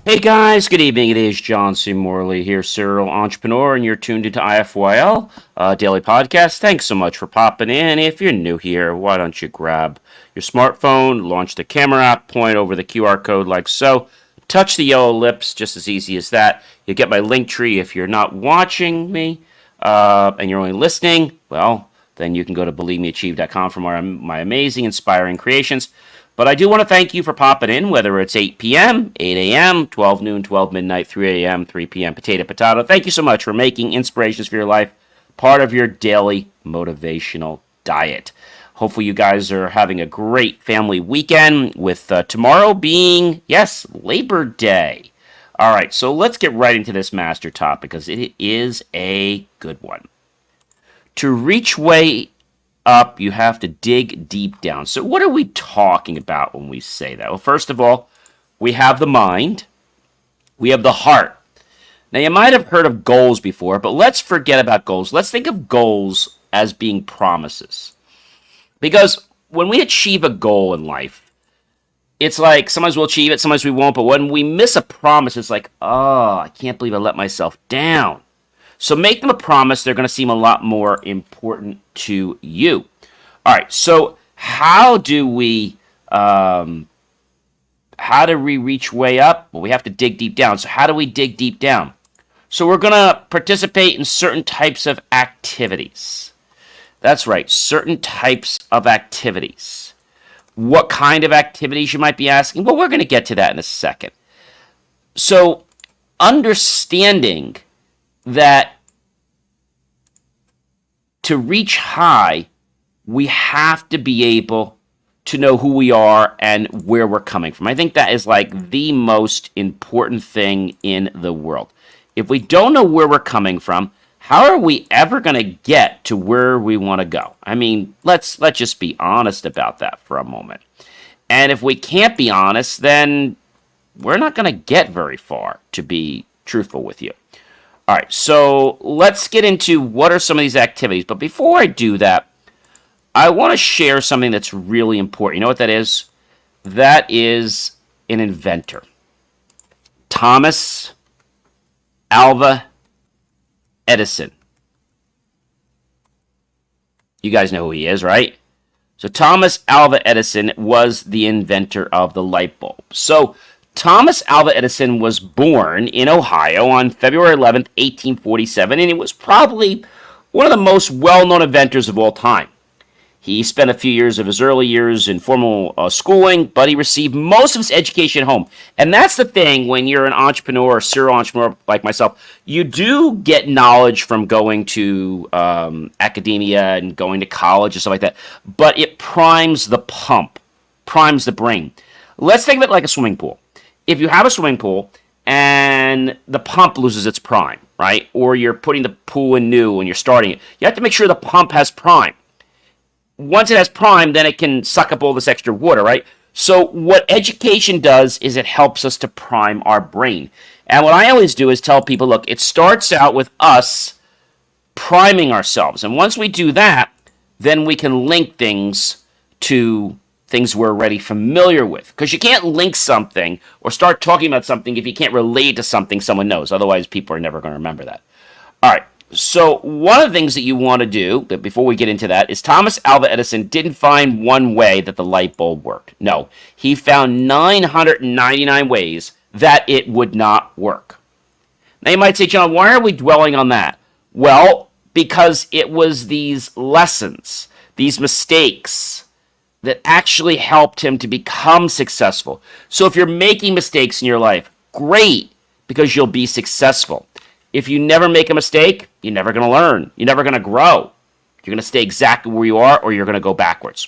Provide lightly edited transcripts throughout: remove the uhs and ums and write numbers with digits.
Hey guys, good evening. It is John C. Morley here, serial entrepreneur, and you're tuned into IFYL daily podcast. Thanks so much for popping in. If you're new here, why don't you grab your smartphone, launch the camera app, point over the QR code like so, touch the yellow lips, just as easy as that. You get my link tree. If you're not watching me and you're only listening, well, then you can go to believemeachieve.com for my amazing, inspiring creations. But I do want to thank you for popping in, whether it's 8 p.m., 8 a.m., 12 noon, 12 midnight, 3 a.m., 3 p.m., potato. Thank you so much for making Inspirations for Your Life part of your daily motivational diet. Hopefully you guys are having a great family weekend with tomorrow being, yes, Labor Day. All right, so let's get right into this master topic because it is a good one. To reach way up, you have to dig deep down. So, what are we talking about when we say that? Well, first of all, we have the mind, we have the heart. Now, you might have heard of goals before, but let's forget about goals. Let's think of goals as being promises. Because when we achieve a goal in life, it's like sometimes we'll achieve it, sometimes we won't. But when we miss a promise, it's like, oh, I can't believe I let myself down. So make them a promise. They're going to seem a lot more important to you. All right. So how do we reach way up? Well, we have to dig deep down. So how do we dig deep down? So we're going to participate in certain types of activities. That's right. Certain types of activities. What kind of activities, you might be asking? Well, we're going to get to that in a second. So understanding that to reach high, we have to be able to know who we are and where we're coming from. I think that is like the most important thing in the world. If we don't know where we're coming from, how are we ever going to get to where we want to go? I mean, let's just be honest about that for a moment. And if we can't be honest, then we're not going to get very far, to be truthful with you. All right, so let's get into what are some of these activities. But before I do that, I want to share something that's really important. You know what that is? That is an inventor. Thomas Alva Edison. You guys know who he is, right? So Thomas Alva Edison was the inventor of the light bulb. So Thomas Alva Edison was born in Ohio on February 11th, 1847, and he was probably one of the most well-known inventors of all time. He spent a few years of his early years in formal schooling, but he received most of his education at home. And that's the thing when you're an entrepreneur or serial entrepreneur like myself, you do get knowledge from going to academia and going to college and stuff like that, but it primes the pump, primes the brain. Let's think of it like a swimming pool. If you have a swimming pool and the pump loses its prime, right? Or you're putting the pool in new and you're starting it, you have to make sure the pump has prime. Once it has prime, then it can suck up all this extra water, right? So what education does is it helps us to prime our brain. And what I always do is tell people, look, it starts out with us priming ourselves. And once we do that, then we can link things to things we're already familiar with. Because you can't link something or start talking about something if you can't relate to something someone knows. Otherwise, people are never going to remember that. All right. So one of the things that you want to do, but before we get into that, is Thomas Alva Edison didn't find one way that the light bulb worked. No, he found 999 ways that it would not work. Now you might say, John, why are we dwelling on that? Well, because it was these lessons, these mistakes, that actually helped him to become successful. So if you're making mistakes in your life, great, because you'll be successful. If you never make a mistake, you're never going to learn. You're never going to grow. You're going to stay exactly where you are, or you're going to go backwards.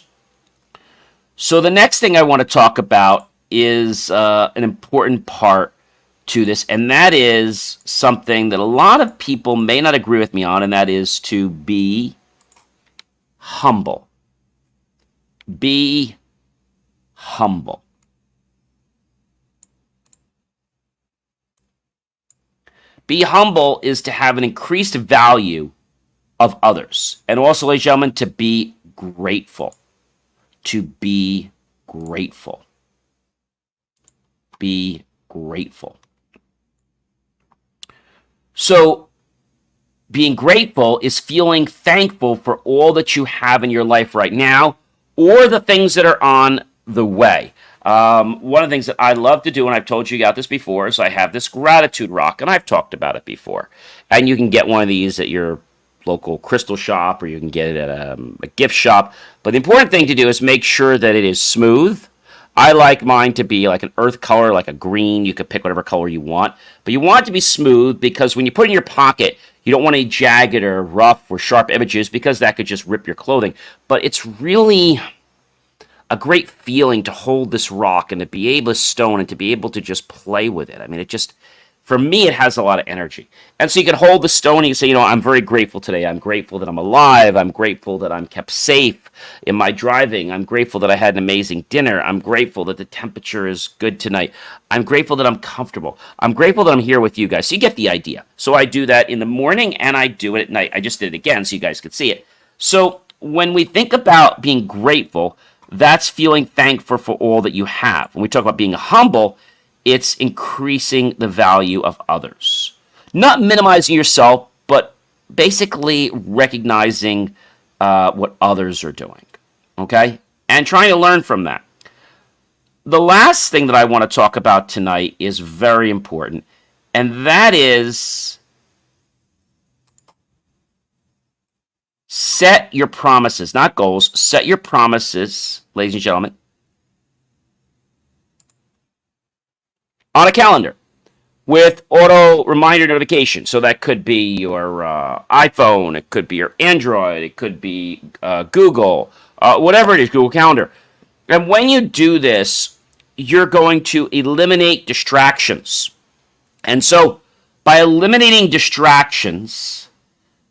So the next thing I want to talk about is an important part to this, and that is something that a lot of people may not agree with me on, and that is to be humble. Be humble. Be humble is to have an increased value of others. And also, ladies and gentlemen, to be grateful. To be grateful. Be grateful. So being grateful is feeling thankful for all that you have in your life right now or the things that are on the way. One of the things that I love to do, and I've told you about this before, is I have this gratitude rock, and I've talked about it before. And you can get one of these at your local crystal shop, or you can get it at a gift shop. But the important thing to do is make sure that it is smooth. I like mine to be like an earth color, like a green. You could pick whatever color you want. But you want it to be smooth because when you put it in your pocket, you don't want any jagged or rough or sharp images because that could just rip your clothing. But it's really a great feeling to hold this rock and to be able to stone and to be able to just play with it. I mean, it just, for me, it has a lot of energy. And so you can hold the stone and you say, I'm very grateful today. I'm grateful that I'm alive. I'm grateful that I'm kept safe in my driving. I'm grateful that I had an amazing dinner. I'm grateful that the temperature is good tonight. I'm grateful that I'm comfortable. I'm grateful that I'm here with you guys. So you get the idea. So I do that in the morning and I do it at night. I just did it again so you guys could see it. So when we think about being grateful, that's feeling thankful for all that you have. When we talk about being humble, it's increasing the value of others. Not minimizing yourself, but basically recognizing what others are doing. Okay? And trying to learn from that. The last thing that I want to talk about tonight is very important, and that is set your promises, not goals. Set your promises, ladies and gentlemen, on a calendar with auto reminder notification. So that could be your iPhone, it could be your Android, it could be Google, whatever it is, Google Calendar. And when you do this, you're going to eliminate distractions. And so by eliminating distractions,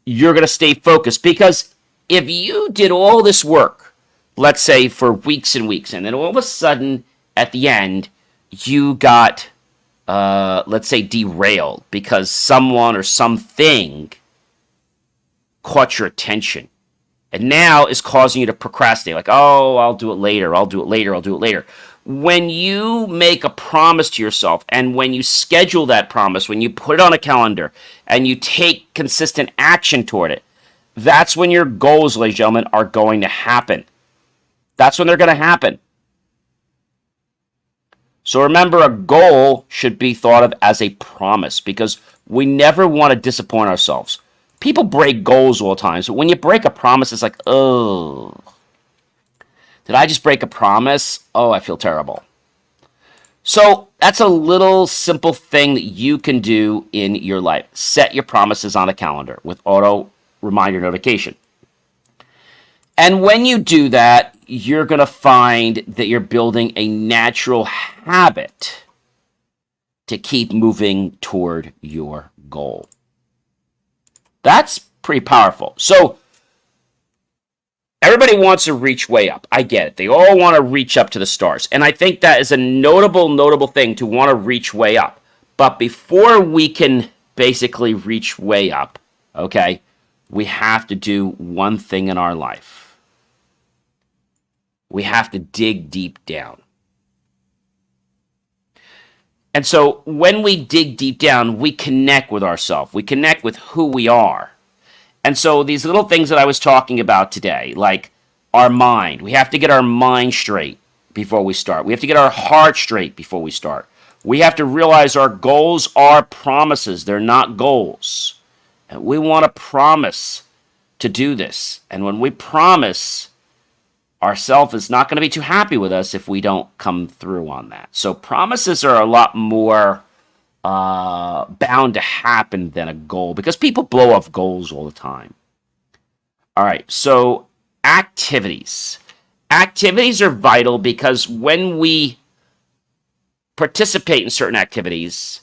you're going to stay focused. Because if you did all this work, let's say for weeks and weeks, and then all of a sudden at the end, you got let's say derailed because someone or something caught your attention and now is causing you to procrastinate, like, oh, I'll do it later, I'll do it later, I'll do it later. When you make a promise to yourself and when you schedule that promise, when you put it on a calendar and you take consistent action toward it, that's when your goals, ladies and gentlemen, are going to happen. That's when they're going to happen. So remember, a goal should be thought of as a promise because we never want to disappoint ourselves. People break goals all the time. So when you break a promise, it's like, oh, did I just break a promise? Oh, I feel terrible. So that's a little simple thing that you can do in your life. Set your promises on a calendar with auto reminder notification. And when you do that, you're going to find that you're building a natural habit to keep moving toward your goal. That's pretty powerful. So everybody wants to reach way up. I get it. They all want to reach up to the stars. And I think that is a notable thing to want to reach way up. But before we can basically reach way up, okay, we have to do one thing in our life. We have to dig deep down. And so when we dig deep down, we connect with ourselves. We connect with who we are. And so these little things that I was talking about today, like our mind, we have to get our mind straight before we start. We have to get our heart straight before we start. We have to realize our goals are promises. They're not goals. And we want to promise to do this. And when we promise, ourself is not going to be too happy with us if we don't come through on that. So promises are a lot more bound to happen than a goal because people blow off goals all the time. All right, so activities. Activities are vital because when we participate in certain activities,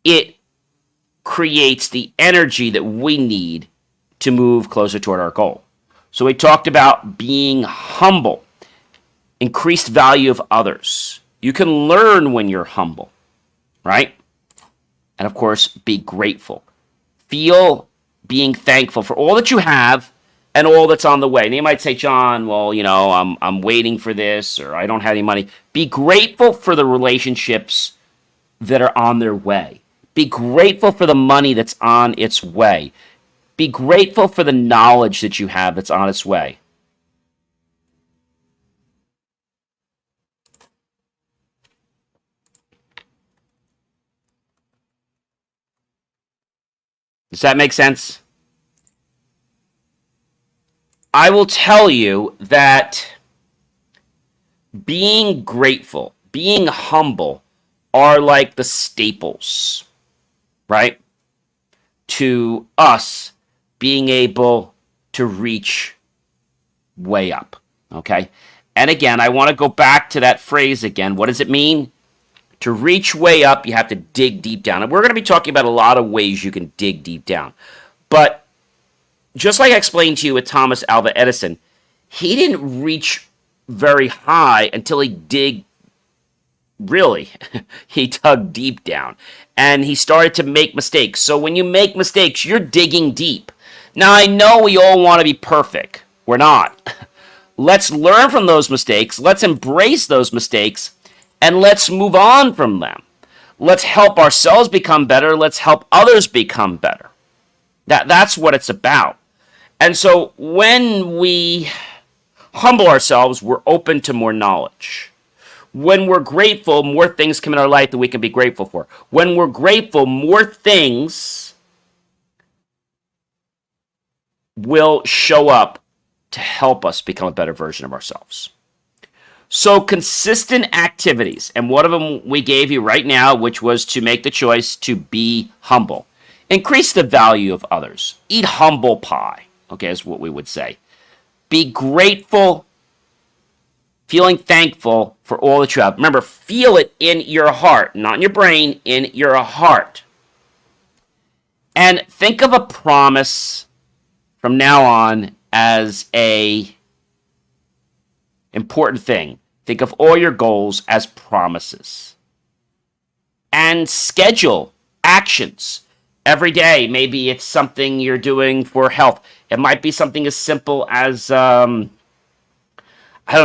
it creates the energy that we need to move closer toward our goal. So we talked about being humble, increased value of others. You can learn when you're humble, right? And of course, be grateful. Feel being thankful for all that you have and all that's on the way. And you might say, John, well, I'm waiting for this, or I don't have any money. Be grateful for the relationships that are on their way. Be grateful for the money that's on its way. Be grateful for the knowledge that you have that's on its way. Does that make sense? I will tell you that being grateful, being humble are like the staples, right? To us being able to reach way up, okay? And again, I want to go back to that phrase again. What does it mean? To reach way up, you have to dig deep down. And we're going to be talking about a lot of ways you can dig deep down. But just like I explained to you with Thomas Alva Edison, he didn't reach very high until he he dug deep down. And he started to make mistakes. So when you make mistakes, you're digging deep. Now, I know we all want to be perfect. We're not. Let's learn from those mistakes. Let's embrace those mistakes. And let's move on from them. Let's help ourselves become better. Let's help others become better. That's what it's about. And so when we humble ourselves, we're open to more knowledge. When we're grateful, more things come in our life that we can be grateful for. When we're grateful, more things will show up to help us become a better version of ourselves. So consistent activities, and one of them we gave you right now, which was to make the choice to be humble. Increase the value of others. Eat humble pie, okay, is what we would say. Be grateful, feeling thankful for all that you have. Remember, feel it in your heart, not in your brain, in your heart. And think of a promise from now on as a important thing. Think of all your goals as promises. And schedule actions every day. Maybe it's something you're doing for health. It might be something as simple as, I don't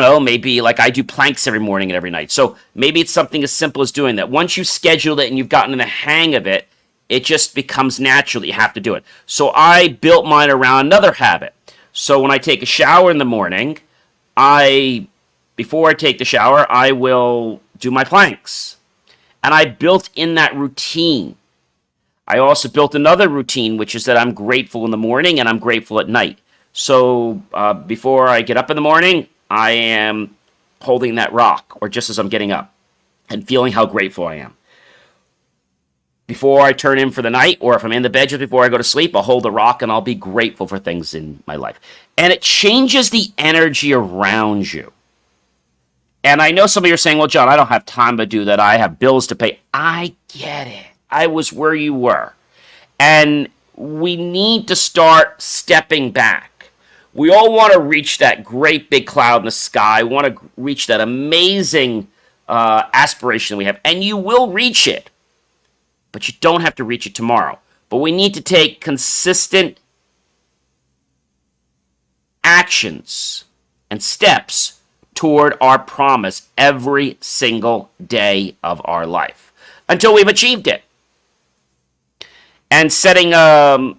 know, maybe like I do planks every morning and every night. So maybe it's something as simple as doing that. Once you've scheduled it and you've gotten in the hang of it, it just becomes natural. You have to do it. So I built mine around another habit. So when I take a shower in the morning, before I take the shower, I will do my planks. And I built in that routine. I also built another routine, which is that I'm grateful in the morning and I'm grateful at night. So before I get up in the morning, I am holding that rock, or just as I'm getting up, and feeling how grateful I am. Before I turn in for the night, or if I'm in the bed just before I go to sleep, I'll hold the rock and I'll be grateful for things in my life. And it changes the energy around you. And I know some of you are saying, well, John, I don't have time to do that. I have bills to pay. I get it. I was where you were. And we need to start stepping back. We all want to reach that great big cloud in the sky. We want to reach that amazing aspiration we have. And you will reach it. But you don't have to reach it tomorrow. But we need to take consistent actions and steps toward our promise every single day of our life until we've achieved it. And setting, the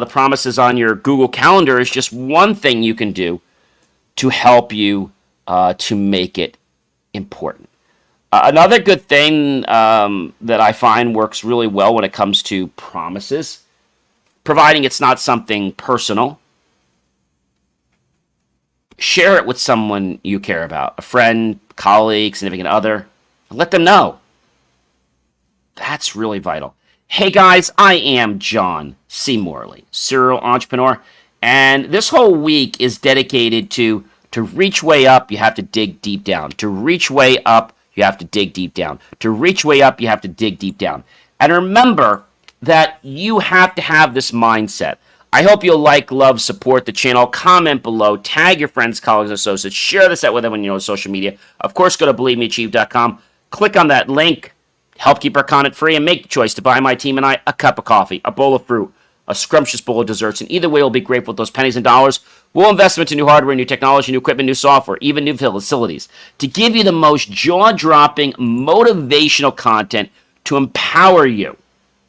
promises on your Google Calendar is just one thing you can do to help you to make it important. Another good thing that I find works really well when it comes to promises, providing it's not something personal, share it with someone you care about, a friend, colleague, significant other, and let them know. That's really vital. Hey guys, I am John C. Morley, serial entrepreneur, and this whole week is dedicated to reach way up, you have to dig deep down. To reach way up, you have to dig deep down. To reach way up, you have to dig deep down. And remember that you have to have this mindset. I hope you'll like, love, support the channel, comment below, tag your friends, colleagues, and associates, share this out with them on your social media. Of course, go to believemeachieve.com, click on that link, help keep our content free, and make the choice to buy my team and I a cup of coffee, a bowl of fruit, a scrumptious bowl of desserts, and either way we'll be grateful with those pennies and dollars. We'll invest into new hardware, new technology, new equipment, new software, even new facilities to give you the most jaw-dropping, motivational content to empower you.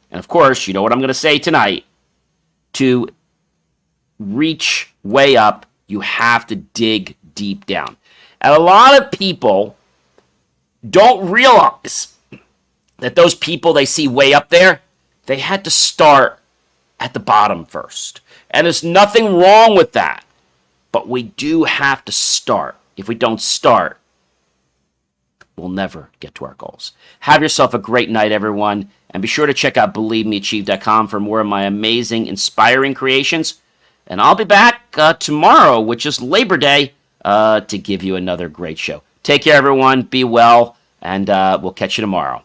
And of course, you know what I'm going to say tonight. To reach way up, you have to dig deep down. And a lot of people don't realize that those people they see way up there, they had to start at the bottom first. And there's nothing wrong with that. But we do have to start. If we don't start, we'll never get to our goals. Have yourself a great night, everyone. And be sure to check out BelieveMeAchieve.com for more of my amazing, inspiring creations. And I'll be back tomorrow, which is Labor Day, to give you another great show. Take care, everyone. Be well. And we'll catch you tomorrow.